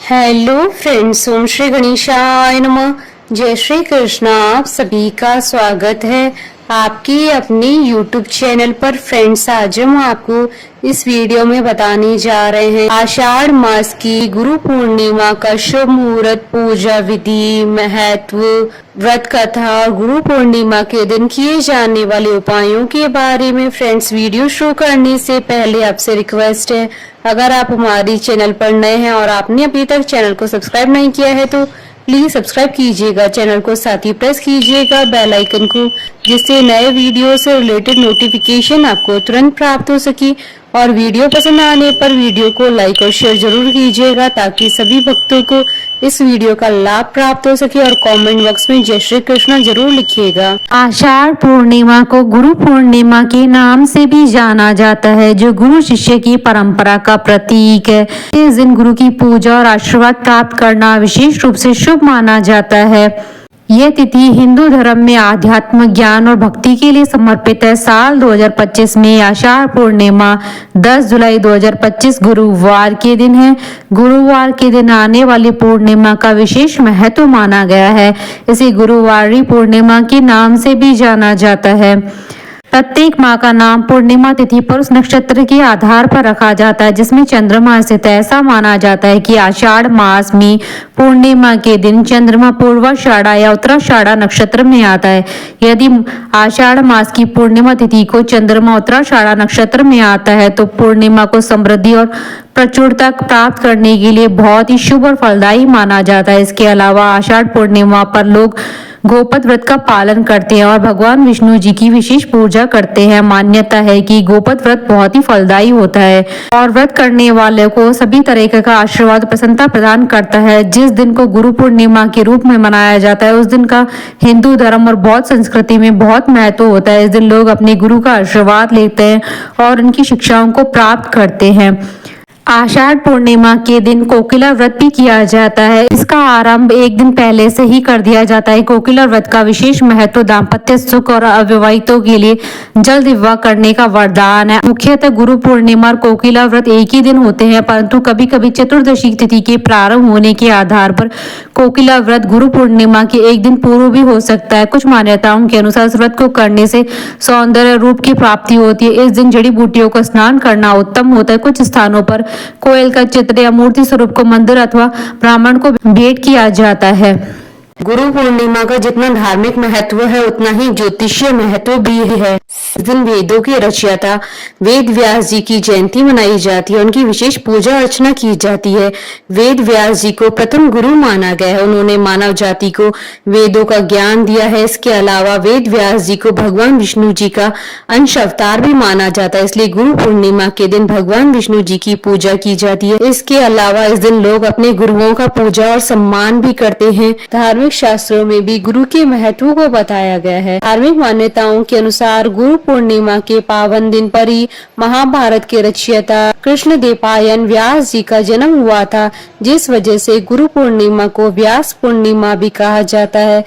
Hello friends, ओम श्री गणेशाय नमः। जय श्री कृष्णा। आप सभी का स्वागत है आपकी अपनी यूट्यूब चैनल पर। फ्रेंड्स, आज हम आपको इस वीडियो में बताने जा रहे हैं आषाढ़ मास की गुरु पूर्णिमा का शुभ मुहूर्त, पूजा विधि, महत्व, व्रत कथा और गुरु पूर्णिमा के दिन किए जाने वाले उपायों के बारे में। फ्रेंड्स, वीडियो शुरू करने से पहले आपसे रिक्वेस्ट है, अगर आप हमारी चैनल पर नए हैं और आपने अभी तक चैनल को सब्सक्राइब नहीं किया है तो प्लीज सब्सक्राइब कीजिएगा चैनल को, साथ ही प्रेस कीजिएगा बेल आइकन को, जिससे नए वीडियो से रिलेटेड नोटिफिकेशन आपको तुरंत प्राप्त हो सके। और वीडियो पसंद आने पर वीडियो को लाइक और शेयर जरूर कीजिएगा ताकि सभी भक्तों को इस वीडियो का लाभ प्राप्त हो सके। और कमेंट बॉक्स में जय श्री कृष्ण जरूर लिखिएगा। आषाढ़ पूर्णिमा को गुरु पूर्णिमा के नाम से भी जाना जाता है, जो गुरु शिष्य की परंपरा का प्रतीक है। इस दिन गुरु की पूजा और आशीर्वाद प्राप्त करना विशेष रूप से शुभ माना जाता है। यह तिथि हिंदू धर्म में आध्यात्म, ज्ञान और भक्ति के लिए समर्पित है। साल 2025 में आषाढ़ पूर्णिमा 10 जुलाई 2025 गुरुवार के दिन है। गुरुवार के दिन आने वाली पूर्णिमा का विशेष महत्व माना गया है। इसे गुरुवारी पूर्णिमा के नाम से भी जाना जाता है। प्रत्येक माह का नाम पूर्णिमा तिथि पर उस नक्षत्र के आधार पर रखा जाता है जिसमें चंद्रमा स्थित है। ऐसा माना जाता है कि आषाढ़ मास में पूर्णिमा के दिन चंद्रमा पूर्वाषाढ़ा या उत्तराषाढ़ा नक्षत्र में आता है। यदि आषाढ़ मास की पूर्णिमा तिथि को चंद्रमा उत्तराषाढ़ा नक्षत्र में आता है तो पूर्णिमा को समृद्धि और प्रचुरता प्राप्त करने के लिए बहुत ही शुभ और फलदायी माना जाता है। इसके अलावा आषाढ़ पूर्णिमा पर लोग गोपत व्रत का पालन करते हैं और भगवान विष्णु जी की विशेष पूजा करते हैं। मान्यता है कि गोपत व्रत बहुत ही फलदायी होता है और व्रत करने वाले को सभी तरह का आशीर्वाद प्रसन्नता प्रदान करता है। जिस दिन को गुरु पूर्णिमा के रूप में मनाया जाता है उस दिन का हिंदू धर्म और बौद्ध संस्कृति में बहुत महत्व होता है। इस दिन लोग अपने गुरु का आशीर्वाद लेते हैं और उनकी शिक्षाओं को प्राप्त करते हैं। आषाढ़ पूर्णिमा के दिन कोकिला व्रत भी किया जाता है। इसका आरंभ एक दिन पहले से ही कर दिया जाता है। कोकिला व्रत का विशेष महत्व दाम्पत्य सुख और अविवाहितों के लिए जल्द विवाह करने का वरदान है। मुख्यतः गुरु पूर्णिमा और कोकिला व्रत एक ही दिन होते हैं, परंतु कभी कभी चतुर्दशी तिथि के प्रारंभ होने के आधार पर कोकिला व्रत गुरु पूर्णिमा के एक दिन पूर्व भी हो सकता है। कुछ मान्यताओं के अनुसार इस व्रत को करने से सौंदर्य रूप की प्राप्ति होती है। इस दिन जड़ी बूटियों का स्नान करना उत्तम होता है। कुछ स्थानों पर कोयल का चित्र या मूर्ति स्वरूप को मंदिर अथवा ब्राह्मण को भेंट किया जाता है। गुरु पूर्णिमा का जितना धार्मिक महत्व है उतना ही ज्योतिषीय महत्व भी है। इस दिन वेदों के रचयिता वेद व्यास जी की जयंती मनाई जाती है। उनकी विशेष पूजा अर्चना की जाती है। वेद व्यास जी को प्रथम गुरु माना गया है। उन्होंने मानव जाति को वेदों का ज्ञान दिया है। इसके अलावा वेद व्यास जी को भगवान विष्णु जी का अंश अवतार भी माना जाता है, इसलिए गुरु पूर्णिमा के दिन भगवान विष्णु जी की पूजा की जाती है। इसके अलावा इस दिन लोग अपने गुरुओं का पूजा और सम्मान भी करते हैं। धार्मिक शास्त्रों में भी गुरु के महत्व को बताया गया है। धार्मिक मान्यताओं के अनुसार गुरु पूर्णिमा के पावन दिन पर ही महाभारत के रचयिता कृष्ण देवपायन व्यास जी का जन्म हुआ था, जिस वजह से गुरु पूर्णिमा को व्यास पूर्णिमा भी कहा जाता है।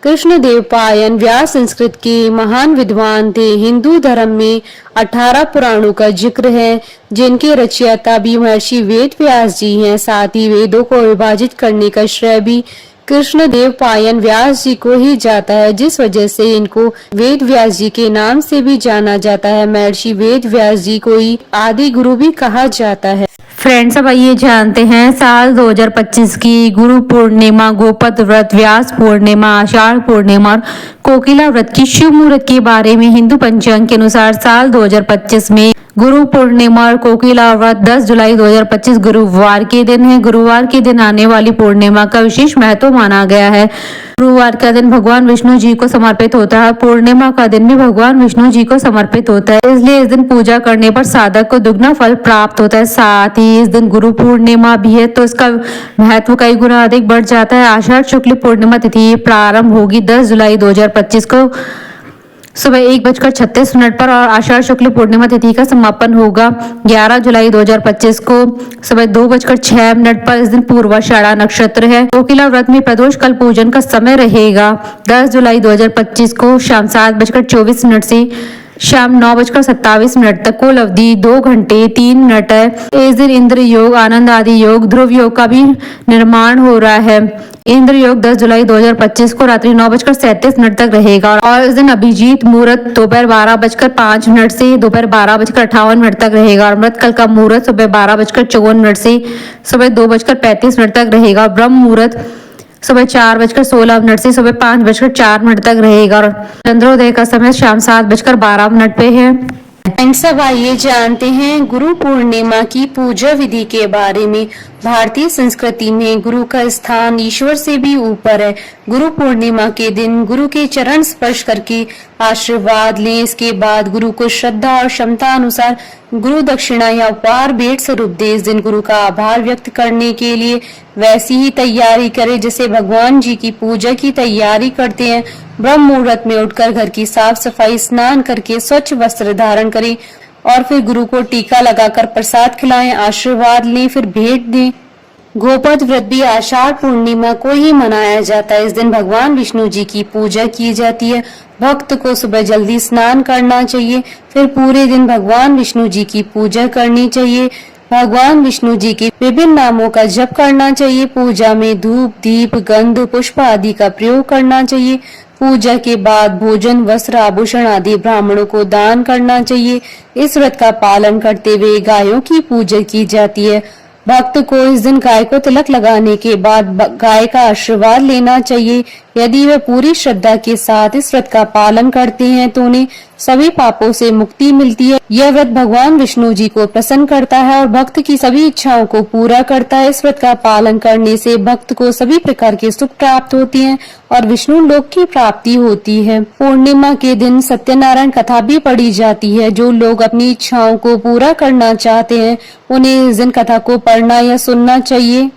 कृष्ण देवपायन व्यास संस्कृत के महान विद्वान थे। हिंदू धर्म में 18 पुराणों का जिक्र है, जिनके रचयिता भी महर्षि वेद व्यास जी हैं। साथ ही वेदों को विभाजित करने का श्रेय भी कृष्ण देवपायन व्यास जी को ही जाता है, जिस वजह से इनको वेद व्यास जी के नाम से भी जाना जाता है। महर्षि वेद व्यास जी को ही आदि गुरु भी कहा जाता है। फ्रेंड्स, अब आइए जानते हैं साल 2025 की गुरु पूर्णिमा, गोपत व्रत, व्यास पूर्णिमा, आषाढ़ पूर्णिमा और कोकिला व्रत की शुभ मुहूर्त के बारे में। हिंदू पंचांग के अनुसार साल 2025 में गुरु पूर्णिमा और कोकिला व्रत 10 जुलाई 2025 गुरुवार के दिन है। गुरुवार के दिन आने वाली पूर्णिमा का विशेष महत्व माना गया है। गुरुवार का दिन भगवान विष्णु जी को समर्पित होता है। पूर्णिमा का दिन भी भगवान विष्णु जी को समर्पित होता है, इसलिए इस दिन पूजा करने पर साधक को दुगना फल प्राप्त होता है। साथ ही इस दिन गुरु पूर्णिमा भी है तो इसका महत्व कई गुना अधिक बढ़ जाता है। आषाढ़ शुक्ल पूर्णिमा तिथि प्रारंभ होगी 10 जुलाई 2025 को सुबह 1:36 पर और आषाढ़ शुक्ल पूर्णिमा तिथि का समापन होगा 11 जुलाई 2025 को सुबह 2:06 पर। इस दिन पूर्वाषाढ़ा नक्षत्र है। कोकिला व्रत में प्रदोष कल पूजन का समय रहेगा 10 जुलाई 2025 को शाम 7:24 से शाम 9:27 तक कुल अवधि 2 घंटे 3 मिनट है। इस दिन इंद्र योग, आनंद आदि योग, ध्रुव योग का भी निर्माण हो रहा है। इंद्र योग 10 जुलाई 2025 को रात्रि 9:37 तक रहेगा और इस दिन अभिजीत मुहूर्त दोपहर 12:05 से दोपहर 12:58 तक रहेगा और मृतकाल का मुहूर्त सुबह 12:54 से सुबह 2:35 तक रहेगा और ब्रह्म मुहूर्त सुबह 4:16 से सुबह 5:04 तक रहेगा और चंद्रोदय का समय शाम 7:12 पे है। सब आइए जानते हैं गुरु पूर्णिमा की पूजा विधि के बारे में। भारतीय संस्कृति में गुरु का स्थान ईश्वर से भी ऊपर है। गुरु पूर्णिमा के दिन गुरु के चरण स्पर्श करके आशीर्वाद लें। इसके बाद गुरु को श्रद्धा और क्षमता अनुसार गुरु दक्षिणा या उपहार भेंट स्वरूप दे। इस दिन गुरु का आभार व्यक्त करने के लिए वैसी ही तैयारी करें जैसे भगवान जी की पूजा की तैयारी करते हैं। ब्रह्म मुहूर्त में उठकर घर की साफ सफाई, स्नान करके स्वच्छ वस्त्र धारण करें और फिर गुरु को टीका लगाकर प्रसाद खिलाएं, आशीर्वाद लें, फिर भेंट दें। गोपद व्रत भी आषाढ़ पूर्णिमा को ही मनाया जाता है। इस दिन भगवान विष्णु जी की पूजा की जाती है। भक्त को सुबह जल्दी स्नान करना चाहिए, फिर पूरे दिन भगवान विष्णु जी की पूजा करनी चाहिए। भगवान विष्णु जी के विभिन्न नामों का जप करना चाहिए। पूजा में धूप, दीप, गंध, पुष्प आदि का प्रयोग करना चाहिए। पूजा के बाद भोजन, वस्त्र, आभूषण आदि ब्राह्मणों को दान करना चाहिए। इस व्रत का पालन करते हुए गायों की पूजा की जाती है। भक्त को इस दिन गाय को तिलक लगाने के बाद गाय का आशीर्वाद लेना चाहिए। यदि वे पूरी श्रद्धा के साथ इस व्रत का पालन करते हैं तो उन्हें सभी पापों से मुक्ति मिलती है। यह व्रत भगवान विष्णु जी को प्रसन्न करता है और भक्त की सभी इच्छाओं को पूरा करता है। इस व्रत का पालन करने से भक्त को सभी प्रकार के सुख प्राप्त होते हैं और विष्णु लोक की प्राप्ति होती है। पूर्णिमा के दिन सत्यनारायण कथा भी पढ़ी जाती है। जो लोग अपनी इच्छाओं को पूरा करना चाहते हैं उन्हें इस दिन कथा को पढ़ना या सुनना चाहिए।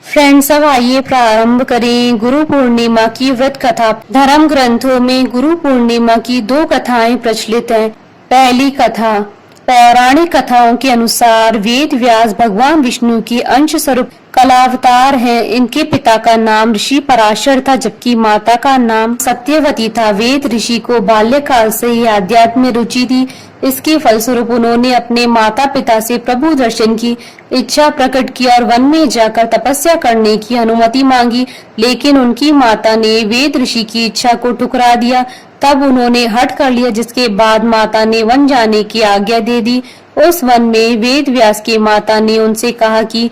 फ्रेंड्स, अब आइए प्रारंभ करें गुरु पूर्णिमा की व्रत कथा। धर्म ग्रंथों में गुरु पूर्णिमा की 2 कथाएं प्रचलित हैं। पहली कथा पौराणिक कथाओं के अनुसार वेद व्यास भगवान विष्णु की अंश स्वरूप कलावतार हैं। इनके पिता का नाम ऋषि पराशर था जबकि माता का नाम सत्यवती था। वेद ऋषि को बाल्यकाल से ही आध्यात्म में रुचि थी। इसके फलस्वरूप उन्होंने अपने माता पिता से प्रभु दर्शन की इच्छा प्रकट की और वन में जाकर तपस्या करने की अनुमति मांगी, लेकिन उनकी माता ने वेद ऋषि की इच्छा को ठुकरा दिया। तब उन्होंने हठ कर लिया, जिसके बाद माता ने वन जाने की आज्ञा दे दी। उस वन में वेद व्यास की माता ने उनसे कहा कि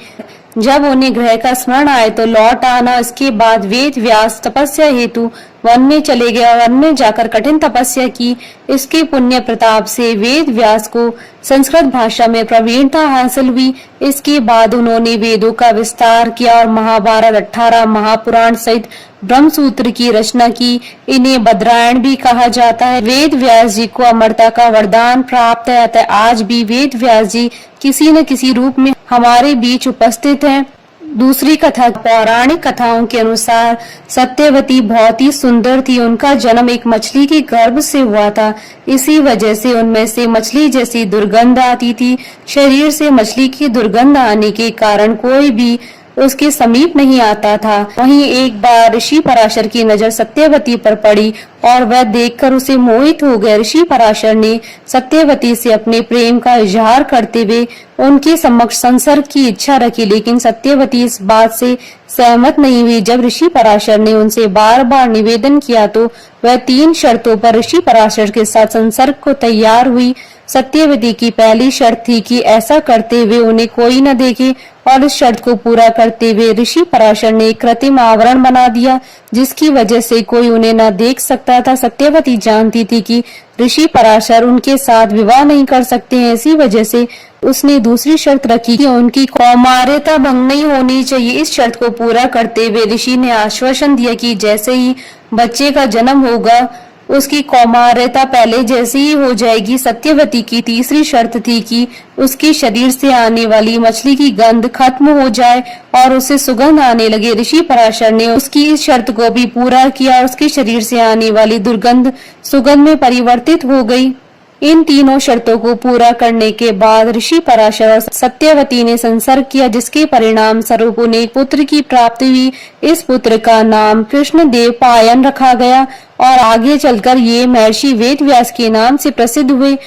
जब उन्हें ग्रह का स्मरण आए तो लौट आना। इसके बाद वेद व्यास तपस्या हेतु वन में चले गए और वन में जाकर कठिन तपस्या की। इसके पुण्य प्रताप से वेद व्यास को संस्कृत भाषा में प्रवीणता हासिल हुई। इसके बाद उन्होंने वेदों का विस्तार किया और महाभारत, 18 महापुराण सहित ब्रह्म सूत्र की रचना की। इन्हें बद्रायण भी कहा जाता है। वेद व्यास जी को अमरता का वरदान प्राप्त है, अतः आज भी वेद व्यास जी किसी न किसी रूप में हमारे बीच उपस्थित हैं। दूसरी कथा पौराणिक कथाओं के अनुसार सत्यवती बहुत ही सुंदर थी। उनका जन्म एक मछली के गर्भ से हुआ था। इसी वजह से उनमें से मछली जैसी दुर्गंध आती थी। शरीर से मछली की दुर्गंध आने के कारण कोई भी उसके समीप नहीं आता था। वहीं एक बार ऋषि पराशर की नजर सत्यवती पर पड़ी और वह देखकर उसे मोहित हो गए। ऋषि पराशर ने सत्यवती से अपने प्रेम का इजहार करते हुए उनके समक्ष संसर्ग की इच्छा रखी, लेकिन सत्यवती इस बात से सहमत नहीं हुई। जब ऋषि पराशर ने उनसे बार बार निवेदन किया तो वह 3 शर्तों पर ऋषि पराशर के साथ संसर्ग को तैयार हुई। सत्यवती की पहली शर्त थी कि ऐसा करते हुए उन्हें कोई न देखे और इस शर्त को पूरा करते हुए ऋषि पराशर ने एक कृत्रिम आवरण बना दिया जिसकी वजह से कोई उन्हें न देख सकता था। सत्यवती जानती थी कि ऋषि पराशर उनके साथ विवाह नहीं कर सकते हैं। इसी वजह से उसने दूसरी शर्त रखी कि उनकी कौमार्यता भंग नहीं होनी चाहिए। इस शर्त को पूरा करते हुए ऋषि ने आश्वासन दिया कि जैसे ही बच्चे का जन्म होगा उसकी कौमार्यता पहले जैसी ही हो जाएगी। सत्यवती की तीसरी शर्त थी कि उसके शरीर से आने वाली मछली की गंध खत्म हो जाए और उसे सुगंध आने लगे। ऋषि पराशर ने उसकी इस शर्त को भी पूरा किया और उसके शरीर से आने वाली दुर्गंध सुगंध में परिवर्तित हो गई। इन तीनों शर्तों को पूरा करने के बाद ऋषि पराशर और सत्यवती ने संसर्ग किया, जिसके परिणाम स्वरूप उन्हें एक पुत्र की प्राप्ति हुई। इस पुत्र का नाम कृष्णदेव पायन रखा गया और आगे चलकर ये महर्षि वेदव्यास के नाम से प्रसिद्ध हुए।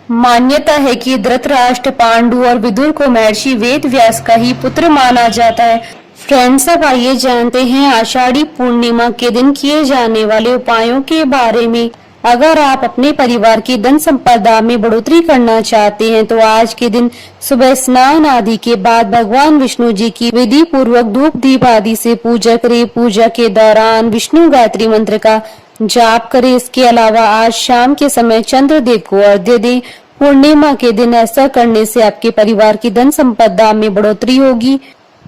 मान्यता है कि धृतराष्ट्र, पांडु और विदुर को महर्षि वेदव्यास का ही पुत्र माना जाता है। फ्रेंड्स, अब आइए जानते हैं आषाढ़ी पूर्णिमा के दिन किए जाने वाले उपायों के बारे में। अगर आप अपने परिवार की धन संपदा में बढ़ोतरी करना चाहते हैं तो आज के दिन सुबह स्नान आदि के बाद भगवान विष्णु जी की विधि पूर्वक धूप दीप आदि से पूजा करें। पूजा के दौरान विष्णु गायत्री मंत्र का जाप करें। इसके अलावा आज शाम के समय चंद्रदेव को अर्घ्य दें। पूर्णिमा के दिन ऐसा करने से आपके परिवार की धन संपदा में बढ़ोतरी होगी।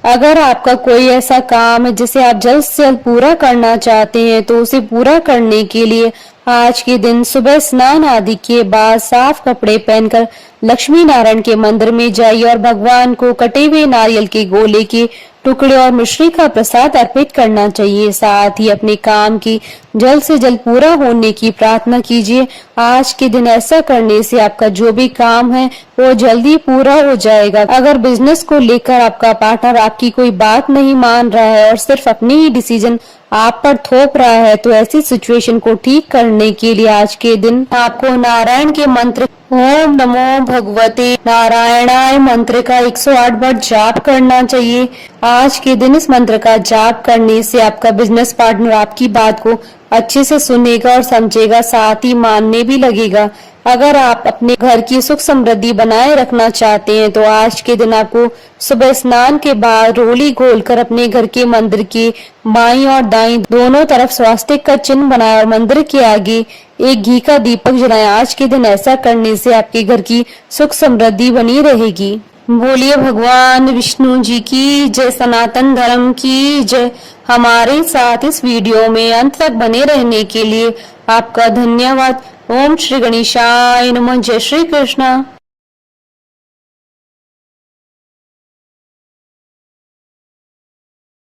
अगर आपका कोई ऐसा काम है जिसे आप जल्द से जल्द पूरा करना चाहते हैं तो उसे पूरा करने के लिए आज के दिन सुबह स्नान आदि के बाद साफ कपड़े पहनकर लक्ष्मी नारायण के मंदिर में जाइए और भगवान को कटे हुए नारियल के गोले के टुकड़े और मिश्री का प्रसाद अर्पित करना चाहिए। साथ ही अपने काम की जल्द से जल्द पूरा होने की प्रार्थना कीजिए। आज के दिन ऐसा करने से आपका जो भी काम है वो जल्दी पूरा हो जाएगा। अगर बिजनेस को लेकर आपका पार्टनर आपकी कोई बात नहीं मान रहा है और सिर्फ अपनी ही डिसीजन आप पर थोप रहा है तो ऐसी सिचुएशन को ठीक करने के लिए आज के दिन आपको नारायण के मंत्र ओम नमो भगवते नारायणाय मंत्र का 108 बार जाप करना चाहिए। आज के दिन इस मंत्र का जाप करने से आपका बिजनेस पार्टनर आपकी बात को अच्छे से सुनेगा और समझेगा, साथ ही मानने भी लगेगा। अगर आप अपने घर की सुख समृद्धि बनाए रखना चाहते हैं तो आज के दिन आपको सुबह स्नान के बाद रोली घोलकर अपने घर के मंदिर के बाईं और दाईं दोनों तरफ स्वास्तिक का चिन्ह बनाएं और मंदिर के आगे एक घी का दीपक जलाएं। आज के दिन ऐसा करने से आपके घर की सुख समृद्धि बनी रहेगी। बोलिए भगवान विष्णु जी की जय, सनातन धर्म की जय। हमारे साथ इस वीडियो में अंत तक बने रहने के लिए आपका धन्यवाद। ओम श्री गणेशाय नमः। जय श्री कृष्ण।